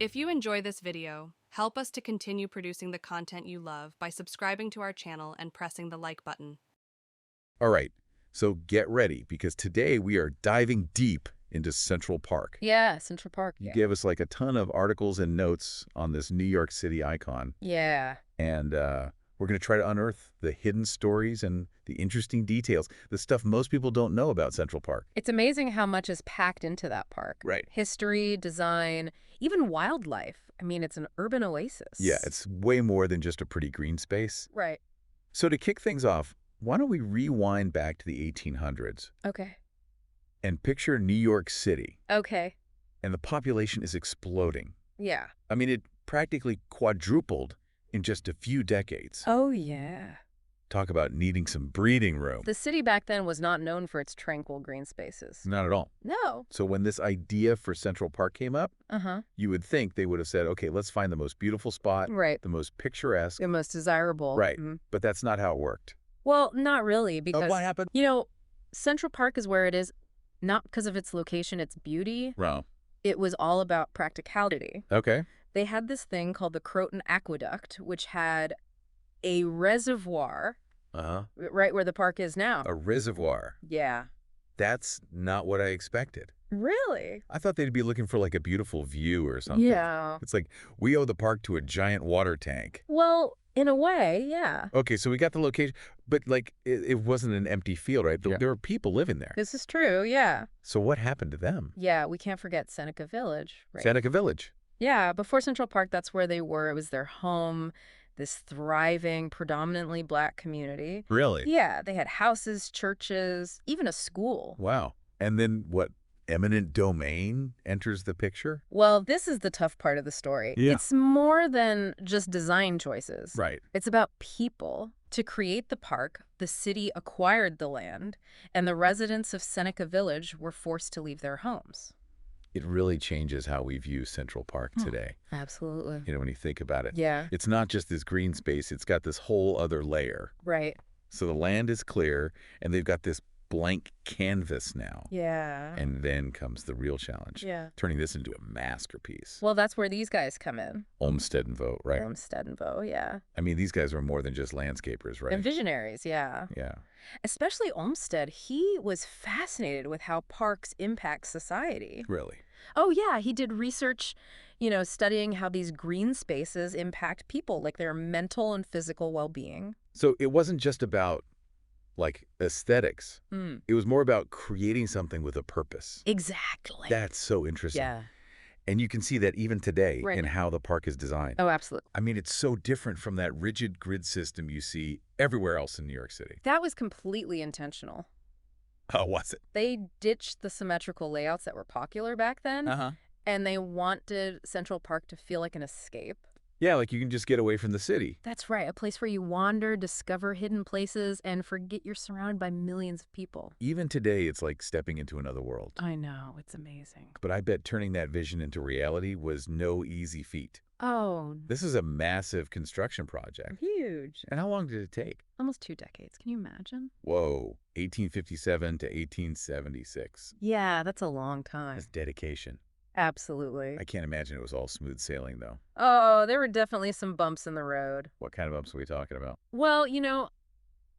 If you enjoy this video, help us to continue producing the content you love by subscribing to our channel and pressing the like button. All right, so get ready because today we are diving deep into Central Park. Yeah, Central Park. You gave us like a ton of articles and notes on this New York City icon. Yeah. And we're going to try to unearth the hidden stories and the interesting details, the stuff most people don't know about Central Park. It's amazing how much is packed into that park. Right. History, design, even wildlife. I mean, it's an urban oasis. Yeah, it's way more than just a pretty green space. Right. So to kick things off, why don't we rewind back to the 1800s Okay. and picture New York City. Okay. And the population is exploding. Yeah. I mean, it practically quadrupled in just a few decades. Oh, yeah. Talk about needing some breathing room. The city back then was not known for its tranquil green spaces. Not at all. No. So when this idea for Central Park came up, you would think they would have said, okay, let's find the most beautiful spot, Right. the most picturesque. The most desirable. Right. But that's not how it worked. Well, not really, because, what happened? Central Park is where it is, not because of its location, its beauty. Wrong. It was all about practicality. Okay. They had this thing called the Croton Aqueduct, which had a reservoir right where the park is now. A reservoir. Yeah. That's not what I expected. Really? I thought they'd be looking for like a beautiful view or something. Yeah. It's like we owe the park to a giant water tank. Well, in a way, yeah. Okay, so we got the location, but like it wasn't an empty field, right? There were people living there. This is true, yeah. So what happened to them? Yeah, we can't forget Seneca Village, right? Seneca Village. Yeah, before Central Park, that's where they were. It was their home, this thriving, predominantly black community. Really? Yeah, they had houses, churches, even a school. Wow. And then what? Eminent domain enters the picture? Well, this is the tough part of the story. Yeah. It's more than just design choices. Right. It's about people. To create the park, the city acquired the land, and the residents of Seneca Village were forced to leave their homes. It really changes how we view Central Park today. Absolutely. When you think about it. Yeah. It's not just this green space. It's got this whole other layer. Right. So the land is clear, and they've got this blank canvas now. Yeah. And then comes the real challenge. Yeah. Turning this into a masterpiece. Well, that's where these guys come in. Olmsted and Vaux, right? Olmsted and Vaux, yeah. I mean, these guys are more than just landscapers, right? And visionaries, yeah. Yeah. Especially Olmsted, he was fascinated with how parks impact society. Really? Oh, yeah. He did research, studying how these green spaces impact people, like their mental and physical well-being. So it wasn't just about, like, aesthetics. It was more about creating something with a purpose. Exactly. That's so interesting. Yeah. And you can see that even today Right. in how the park is designed. Oh, absolutely. I mean, it's so different from that rigid grid system you see everywhere else in New York City. That was completely intentional. Oh, was it? They ditched the symmetrical layouts that were popular back then, and they wanted Central Park to feel like an escape. Yeah, like you can just get away from the city. That's right, a place where you wander, discover hidden places, and forget you're surrounded by millions of people. Even today, it's like stepping into another world. I know, it's amazing. But I bet turning that vision into reality was no easy feat. Oh. This is a massive construction project. Huge. And how long did it take? Almost 2 decades. Can you imagine? Whoa, 1857 to 1876. Yeah, that's a long time. That's dedication. Absolutely. I can't imagine it was all smooth sailing, though. Oh, there were definitely some bumps in the road. What kind of bumps are we talking about? Well,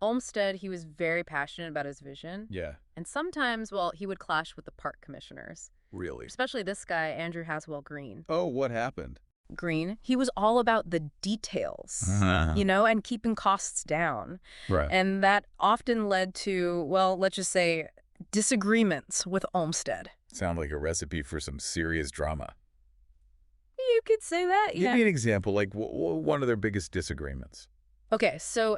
Olmsted, he was very passionate about his vision. Yeah. And sometimes, he would clash with the park commissioners. Really? Especially this guy, Andrew Haswell Green. Oh, what happened? Green, he was all about the details, and keeping costs down. Right. And that often led to, let's just say, disagreements with Olmsted. Sound like a recipe for some serious drama. You could say that, yeah. Give me an example, like one of their biggest disagreements. Okay, so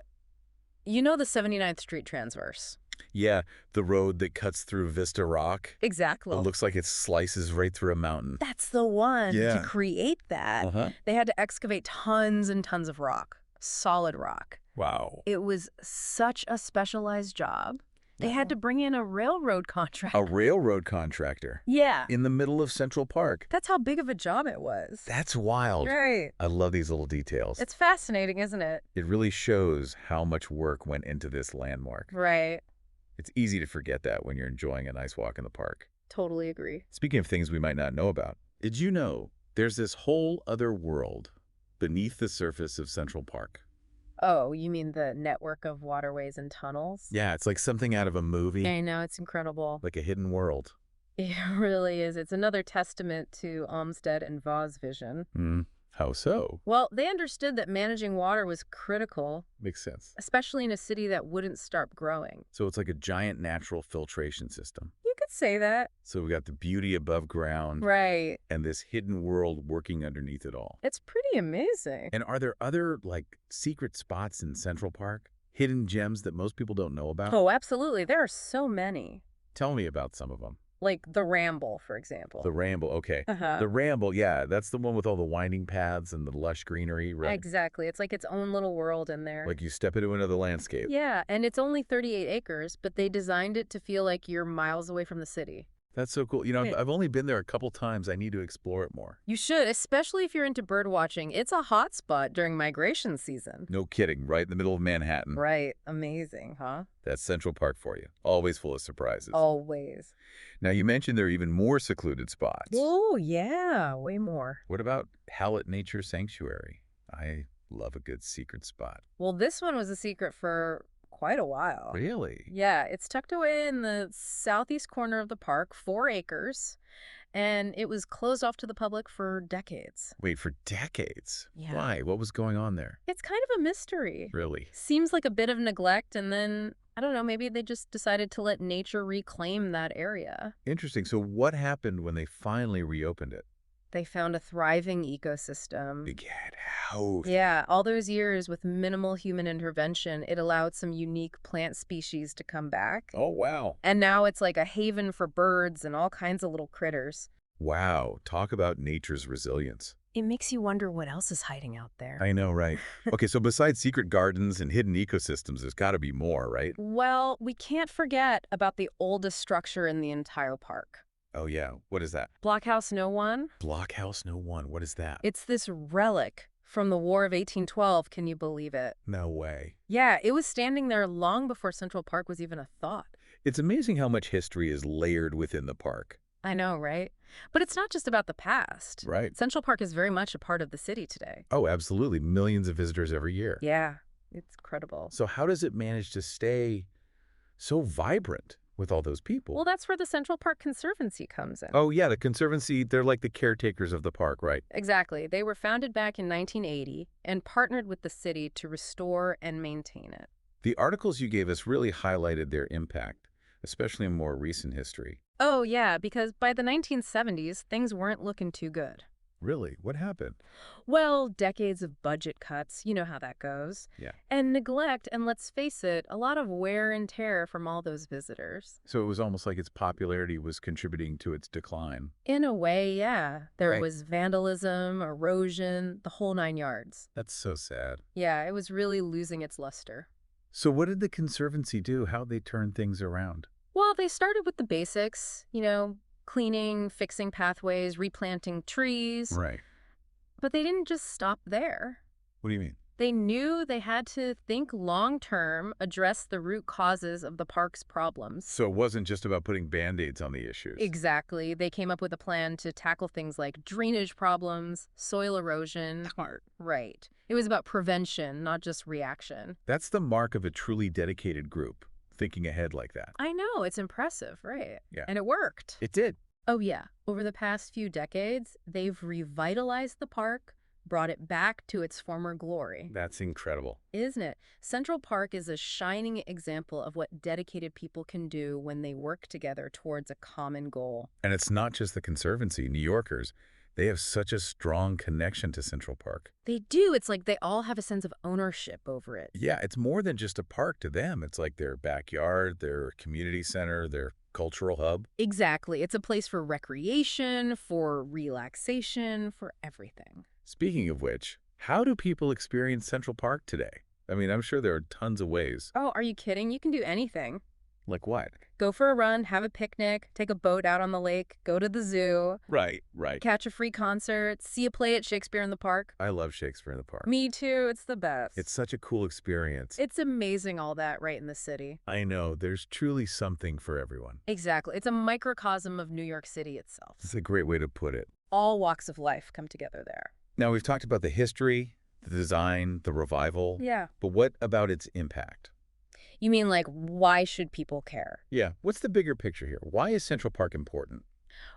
the 79th Street transverse. Yeah, the road that cuts through Vista Rock. Exactly. It looks like it slices right through a mountain. That's the one. Yeah. To create that, they had to excavate tons and tons of rock, solid rock. Wow. It was such a specialized job. They had to bring in a railroad contractor. A railroad contractor? Yeah. In the middle of Central Park? That's how big of a job it was. That's wild. Right. I love these little details. It's fascinating, isn't it? It really shows how much work went into this landmark. Right. It's easy to forget that when you're enjoying a nice walk in the park. Totally agree. Speaking of things we might not know about, did you know There's this whole other world beneath the surface of Central Park. Oh, you mean the network of waterways and tunnels? Yeah, it's like something out of a movie, I know, it's incredible. like a hidden world. It really is. It's another testament to Olmsted and Vaugh's vision. Hmm. How so? Well, they understood that managing water was critical, Makes sense. especially in a city that wouldn't stop growing. So it's like a giant natural filtration system. You could say that. So we got the beauty above ground Right. and this hidden world working underneath it all. It's pretty amazing. And are there other, like, secret spots in Central Park? Hidden gems that most people don't know about? Oh, absolutely. There are so many. Tell me about some of them. Like the Ramble, for example. The Ramble, okay. Uh-huh. The Ramble, yeah, that's the one with all the winding paths and the lush greenery, right? Exactly. It's like its own little world in there. Like you step into another landscape. Yeah, and it's only 38 acres, but they designed it to feel like you're miles away from the city. That's so cool. You know, Yeah. I've only been there a couple times. I need to explore it more. You should, especially if you're into bird watching. It's a hot spot during migration season. No kidding, right in the middle of Manhattan. Right. Amazing, huh? That's Central Park for you. Always full of surprises. Always. Now, you mentioned there are even more secluded spots. Oh, yeah. Way more. What about Hallett Nature Sanctuary? I love a good secret spot. Well, this one was a secret for quite a while. Really? Yeah, it's tucked away in the southeast corner of the park, 4 acres, and it was closed off to the public for decades. Wait, for decades? Yeah. Why? What was going on there? It's kind of a mystery. Really? Seems like a bit of neglect, and then, I don't know, maybe they just decided to let nature reclaim that area. Interesting. So what happened when they finally reopened it? They found a thriving ecosystem. Big head house. Yeah, all those years with minimal human intervention, it allowed some unique plant species to come back. Oh, wow. And now it's like a haven for birds and all kinds of little critters. Wow. Talk about nature's resilience. It makes you wonder what else is hiding out there. I know, right? Okay, so besides secret gardens and hidden ecosystems, there's got to be more, right? Well, we can't forget about the oldest structure in the entire park. Oh, yeah. What is that? Blockhouse No. 1? Blockhouse No. 1. What is that? It's this relic from the War of 1812, can you believe it? No way. Yeah, it was standing there long before Central Park was even a thought. It's amazing how much history is layered within the park. I know, right? But it's not just about the past. Right. Central Park is very much a part of the city today. Oh, absolutely. Millions of visitors every year. Yeah, it's incredible. So how does it manage to stay so vibrant with all those people? Well, that's where the Central Park Conservancy comes in. Oh, yeah, the Conservancy, they're like the caretakers of the park, right? Exactly. They were founded back in 1980 and partnered with the city to restore and maintain it. The articles you gave us really highlighted their impact, especially in more recent history. Oh, yeah, because by the 1970s, things weren't looking too good. Really? What happened? Well, decades of budget cuts, you know how that goes. Yeah. And neglect, and let's face it, a lot of wear and tear from all those visitors. So it was almost like its popularity was contributing to its decline. In a way, yeah. There Right. was vandalism, erosion, the whole 9 yards. That's so sad. Yeah, it was really losing its luster. So what did the Conservancy do? How'd they turn things around? Well, they started with the basics, cleaning, fixing pathways, replanting trees. Right. But they didn't just stop there. What do you mean? They knew they had to think long-term, address the root causes of the park's problems. So it wasn't just about putting Band-Aids on the issues. Exactly. They came up with a plan to tackle things like drainage problems, soil erosion. Smart. Right. It was about prevention, not just reaction. That's the mark of a truly dedicated group, thinking ahead like that. I know, it's impressive, right? Yeah. And it worked. It did. Oh, yeah. Over the past few decades, they've revitalized the park, brought it back to its former glory. That's incredible. Isn't it? Central Park is a shining example of what dedicated people can do when they work together towards a common goal. And it's not just the Conservancy. New Yorkers, they have such a strong connection to Central Park. They do. It's like they all have a sense of ownership over it. Yeah, it's more than just a park to them. It's like their backyard, their community center, their cultural hub. Exactly. It's a place for recreation, for relaxation, for everything. Speaking of which, how do people experience Central Park today? I mean, I'm sure there are tons of ways. Oh, are you kidding? You can do anything. Like what? Go for a run, have a picnic, take a boat out on the lake, go to the zoo, Right. catch a free concert, see a play at Shakespeare in the Park. I love Shakespeare in the Park. Me too. It's the best. It's such a cool experience. It's amazing all that right in the city. I know. There's truly something for everyone. Exactly. It's a microcosm of New York City itself. It's a great way to put it. All walks of life come together there. Now, we've talked about the history, the design, the revival. Yeah. But what about its impact? You mean like, why should people care? Yeah. What's the bigger picture here? Why is Central Park important?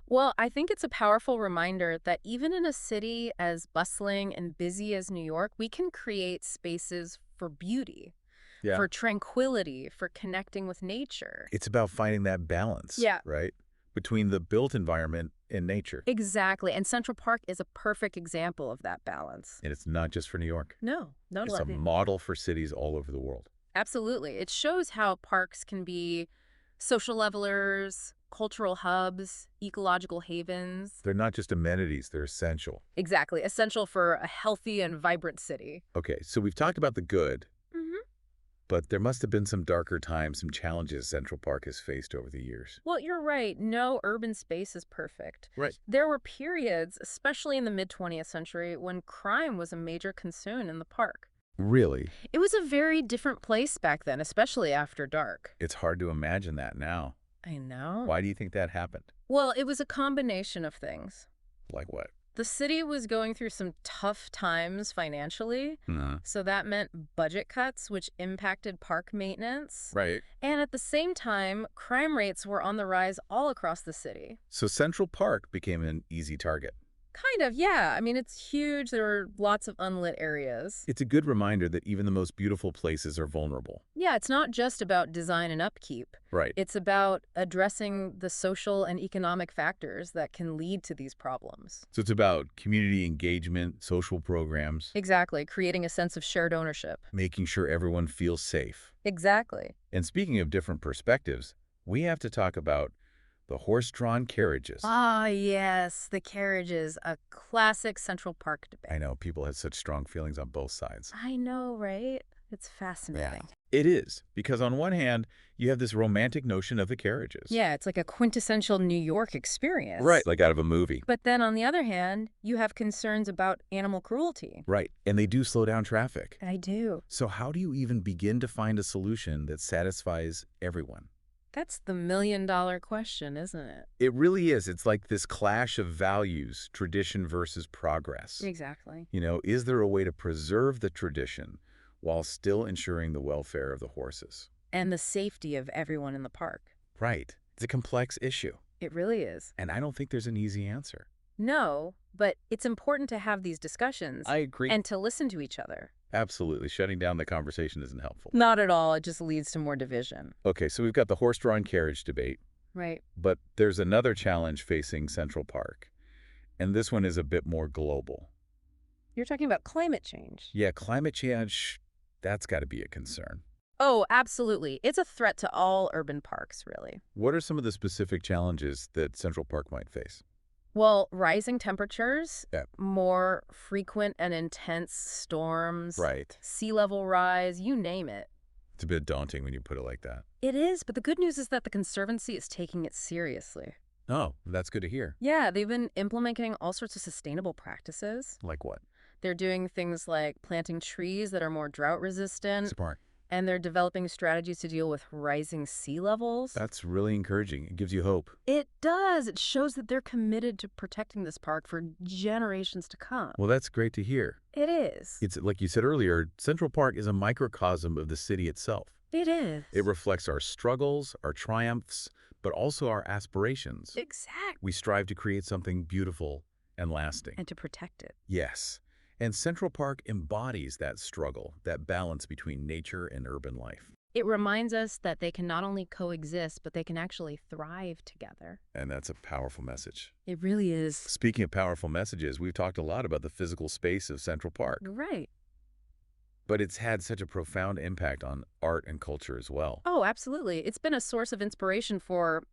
Well, I think it's a powerful reminder that even in a city as bustling and busy as New York, we can create spaces for beauty, Yeah. for tranquility, for connecting with nature. It's about finding that balance, Yeah. right, between the built environment and nature. Exactly. And Central Park is a perfect example of that balance. And it's not just for New York. No, not It's a model for cities all over the world. Absolutely. It shows how parks can be social levelers, cultural hubs, ecological havens. They're not just amenities, they're essential. Exactly. Essential for a healthy and vibrant city. Okay, so we've talked about the good, Mm-hmm. but there must have been some darker times, some challenges Central Park has faced over the years. Well, you're right. No urban space is perfect. Right. There were periods, especially in the mid-20th century, when crime was a major concern in the park. Really? It was a very different place back then, especially after dark. It's hard to imagine that now. I know. Why do you think that happened? Well, it was a combination of things. Like what? The city was going through some tough times financially, so that meant budget cuts, which impacted park maintenance. Right. And at the same time, crime rates were on the rise all across the city. So Central Park became an easy target. Kind of, yeah. I mean, it's huge. There were lots of unlit areas. It's a good reminder that even the most beautiful places are vulnerable. Yeah, it's not just about design and upkeep. Right. It's about addressing the social and economic factors that can lead to these problems. So it's about community engagement, social programs, Exactly, creating a sense of shared ownership. making sure everyone feels safe. Exactly. And speaking of different perspectives, we have to talk about the horse-drawn carriages. Ah, yes, the carriages, a classic Central Park debate. I know, people had such strong feelings on both sides. I know, right? It's fascinating. It is, because on one hand, you have this romantic notion of the carriages. Yeah, it's like a quintessential New York experience. Right, like out of a movie. But then on the other hand, you have concerns about animal cruelty. Right, and they do slow down traffic. I do. So how do you even begin to find a solution that satisfies everyone? That's the million-dollar question, isn't it? It really is. It's like this clash of values, tradition versus progress. Exactly. You know, is there a way to preserve the tradition while still ensuring the welfare of the horses? And the safety of everyone in the park. Right. It's a complex issue, It really is. and I don't think there's an easy answer. No, but it's important to have these discussions. I agree. And to listen to each other. Absolutely. Shutting down the conversation isn't helpful. Not at all. It just leads to more division. Okay, so we've got the horse-drawn carriage debate, Right. but there's another challenge facing Central Park, and this one is a bit more global. You're talking about climate change. Yeah, climate change, that's got to be a concern. Oh, absolutely. It's a threat to all urban parks, really. What are some of the specific challenges that Central Park might face? Well, rising temperatures, Yeah. more frequent and intense storms, Right. sea level rise, you name it. It's a bit daunting when you put it like that. It is, but the good news is that the Conservancy is taking it seriously. Oh, that's good to hear. Yeah, they've been implementing all sorts of sustainable practices. Like what? They're doing things like planting trees that are more drought resistant, Smart. and they're developing strategies to deal with rising sea levels. That's really encouraging. It gives you hope. It does. It shows that they're committed to protecting this park for generations to come. Well, that's great to hear. It is. It's like you said earlier, Central Park is a microcosm of the city itself. It is. It reflects our struggles, our triumphs, but also our aspirations. Exactly. We strive to create something beautiful and lasting. And to protect it. Yes. And Central Park embodies that struggle, that balance between nature and urban life. It reminds us that they can not only coexist, but they can actually thrive together. And that's a powerful message. It really is. Speaking of powerful messages, we've talked a lot about the physical space of Central Park, Right. but it's had such a profound impact on art and culture as well. Oh, absolutely. It's been a source of inspiration for,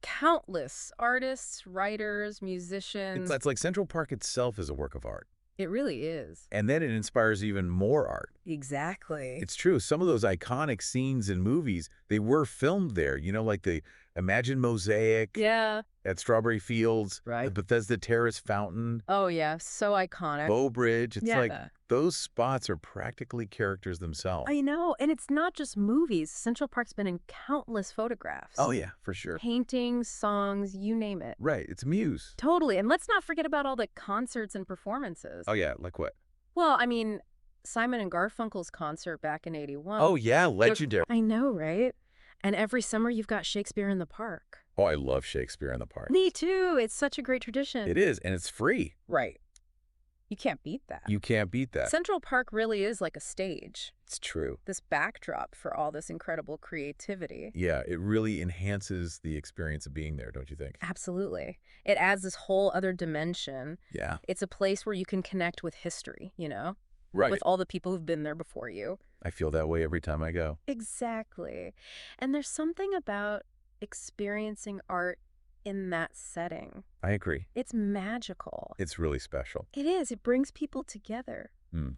countless artists, writers, musicians. It's like Central Park itself is a work of art. It really is. And then it inspires even more art. Exactly. It's true. Some of those iconic scenes in movies, they were filmed there. You know, like the Imagine Mosaic Yeah. at Strawberry Fields, the Right. Bethesda Terrace Fountain, Oh, yeah. So iconic. Bow Bridge. It's like Yeah. those spots are practically characters themselves. I know. And it's not just movies. Central Park's been in countless photographs. Oh, yeah, for sure. Paintings, songs, you name it. Right. It's a muse. Totally. And let's not forget about all the concerts and performances. Oh, yeah. Like what? Well, I mean, Simon and Garfunkel's concert back in '81. Oh, yeah. Legendary. I know, right? And every summer you've got Shakespeare in the Park. Oh, I love Shakespeare in the Park. Me too. It's such a great tradition. It is, and it's free. Right. You can't beat that. You can't beat that. Central Park really is like a stage, It's true. this backdrop for all this incredible creativity. Yeah, it really enhances the experience of being there, don't you think? Absolutely. It adds this whole other dimension. Yeah. It's a place where you can connect with history, you know, Right. with all the people who've been there before you. I feel that way every time I go. Exactly. And there's something about experiencing art in that setting. I agree. It's magical. It's really special. It is. It brings people together.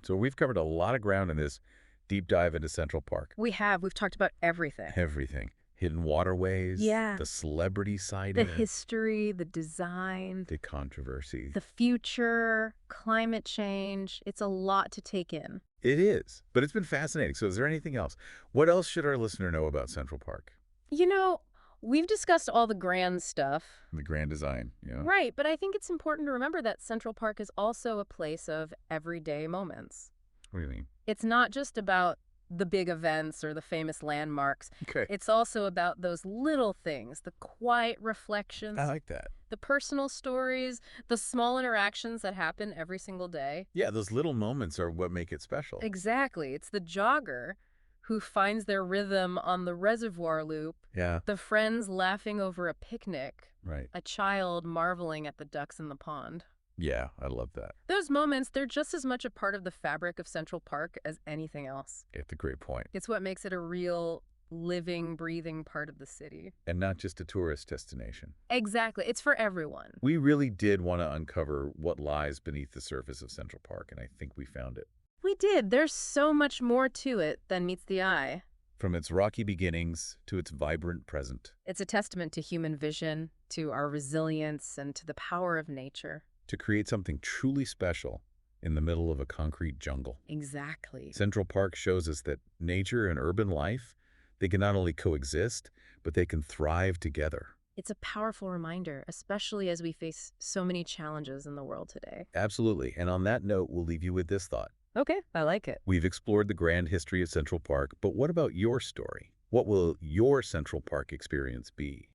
So we've covered a lot of ground in this deep dive into Central Park. We have. We've talked about everything. Everything. Hidden waterways. Yeah. The celebrity side The of it. history, the design, The controversy. the future, climate change. It's a lot to take in. It is. But it's been fascinating. So is there anything else? What else should our listener know about Central Park? You know, we've discussed all the grand stuff. The grand design, you know? Right, but I think it's important to remember that Central Park is also a place of everyday moments. What do you mean? It's not just about the big events or the famous landmarks. Okay. It's also about those little things, the quiet reflections, I like that. the personal stories, the small interactions that happen every single day. Yeah, those little moments are what make it special. Exactly. It's the jogger who finds their rhythm on the reservoir loop, Yeah, the friends laughing over a picnic, right. a child marveling at the ducks in the pond. Yeah, I love that. Those moments, they're just as much a part of the fabric of Central Park as anything else. It's a great point. It's what makes it a real, living, breathing part of the city. And not just a tourist destination. Exactly. It's for everyone. We really did want to uncover what lies beneath the surface of Central Park, and I think we found it. We did. There's so much more to it than meets the eye. From its rocky beginnings to its vibrant present, It's a testament to human vision, to our resilience, and to the power of nature. to create something truly special in the middle of a concrete jungle. Exactly. Central Park shows us that nature and urban life, they can not only coexist, but they can thrive together. It's a powerful reminder, especially as we face so many challenges in the world today. Absolutely. And on that note, we'll leave you with this thought. Okay, I like it. We've explored the grand history of Central Park, but what about your story? What will your Central Park experience be?